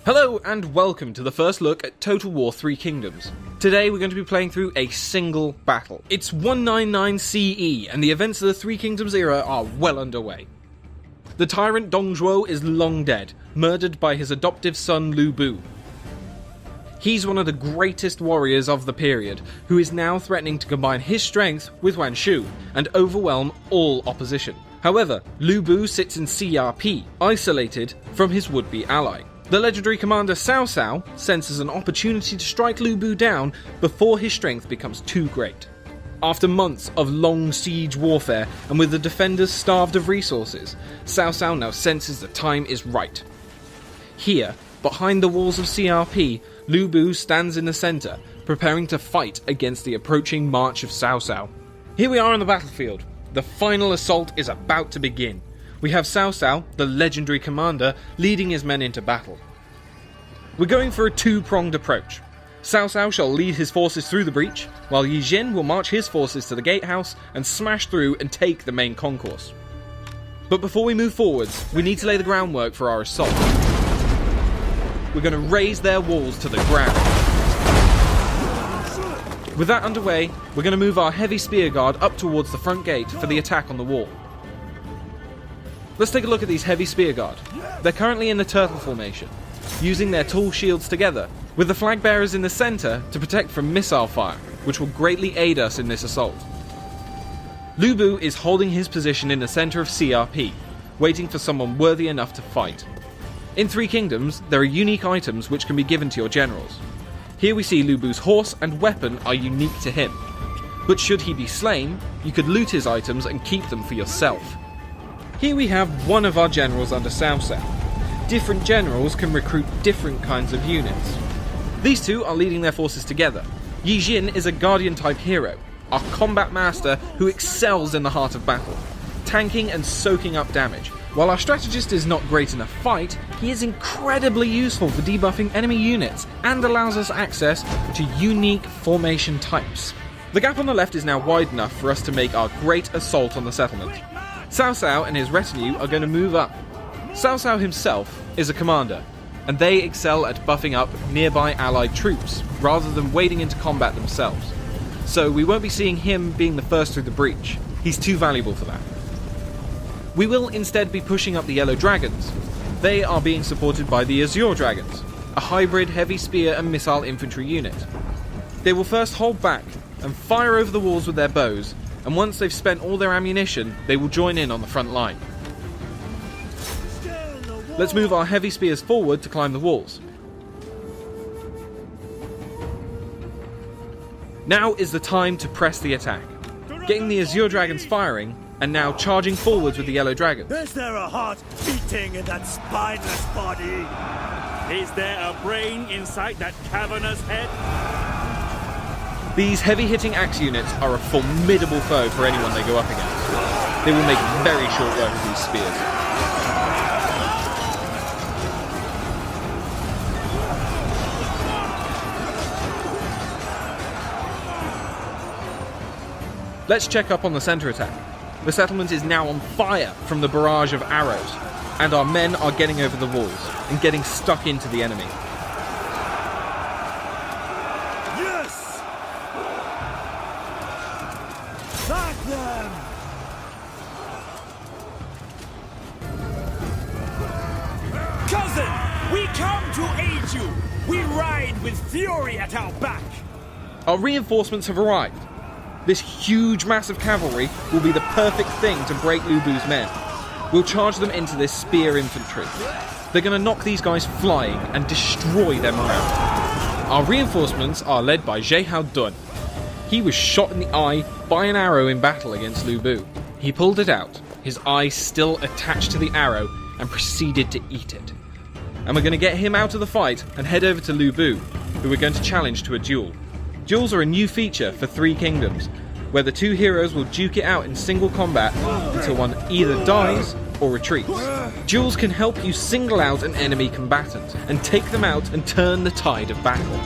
Hello and welcome to the first look at Total War 3 Kingdoms. Today we're going to be playing through a single battle. It's 199 CE and the events of the Three Kingdoms era are well underway. The tyrant Dong Zhuo is long dead, murdered by his adoptive son Lu Bu. He's one of the greatest warriors of the period, who is now threatening to combine his strength with Yuan Shu and overwhelm all opposition. However, Lu Bu sits in CRP, isolated from his would-be ally. The legendary commander Cao Cao senses an opportunity to strike Lu Bu down before his strength becomes too great. After months of long siege warfare and with the defenders starved of resources, Cao Cao now senses the time is right. Here, behind the walls of CRP, Lu Bu stands in the centre, preparing to fight against the approaching march of Cao Cao. Here we are on the battlefield. The final assault is about to begin. We have Cao Cao, the legendary commander, leading his men into battle. We're going for a two-pronged approach. Cao Cao shall lead his forces through the breach, while Yi Jin will march his forces to the gatehouse and smash through and take the main concourse. But before we move forwards, we need to lay the groundwork for our assault. We're going to raise their walls to the ground. With that underway, we're going to move our heavy spear guard up towards the front gate for the attack on the wall. Let's take a look at these heavy spear guard. They're currently in the turtle formation, using their tall shields together, with the flag bearers in the centre to protect from missile fire, which will greatly aid us in this assault. Lu Bu is holding his position in the centre of CRP, waiting for someone worthy enough to fight. In Three Kingdoms, there are unique items which can be given to your generals. Here we see Lu Bu's horse and weapon are unique to him, but should he be slain, you could loot his items and keep them for yourself. Here we have one of our generals under Cao Cao. Different generals can recruit different kinds of units. These two are leading their forces together. Yi Jin is a guardian-type hero, our combat master who excels in the heart of battle, tanking and soaking up damage. While our strategist is not great in a fight, he is incredibly useful for debuffing enemy units and allows us access to unique formation types. The gap on the left is now wide enough for us to make our great assault on the settlement. Cao Cao and his retinue are going to move up. Cao Cao himself is a commander, and they excel at buffing up nearby allied troops, rather than wading into combat themselves. So we won't be seeing him being the first through the breach. He's too valuable for that. We will instead be pushing up the Yellow Dragons. They are being supported by the Azure Dragons, a hybrid heavy spear and missile infantry unit. They will first hold back and fire over the walls with their bows, and once they've spent all their ammunition, they will join in on the front line. Let's move our heavy spears forward to climb the walls. Now is the time to press the attack. Getting the Azure Dragons firing, and now charging forwards with the Yellow Dragons. Is there a heart beating in that spineless body? Is there a brain inside that cavernous head? These heavy-hitting axe units are a formidable foe for anyone they go up against. They will make very short work of these spears. Let's check up on the centre attack. The settlement is now on fire from the barrage of arrows, and our men are getting over the walls and getting stuck into the enemy. Cousin, we come to aid you. We ride with fury at our back. Our reinforcements have arrived. This huge mass of cavalry will be the perfect thing to break Lu Bu's men. We'll charge them into this spear infantry. They're going to knock these guys flying and destroy their morale. Our reinforcements are led by Zhehao Dun. He was shot in the eye by an arrow in battle against Lu Bu. He pulled it out, his eye still attached to the arrow, and proceeded to eat it. And we're going to get him out of the fight and head over to Lu Bu, who we're going to challenge to a duel. Duels are a new feature for Three Kingdoms, where the two heroes will duke it out in single combat until one either dies or retreats. Duels can help you single out an enemy combatant and take them out and turn the tide of battle.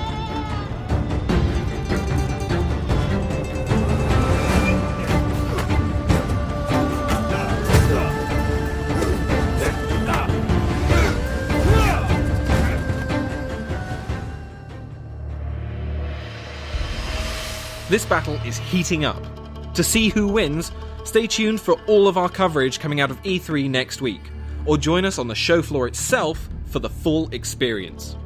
This battle is heating up. To see who wins, stay tuned for all of our coverage coming out of E3 next week, or join us on the show floor itself for the full experience.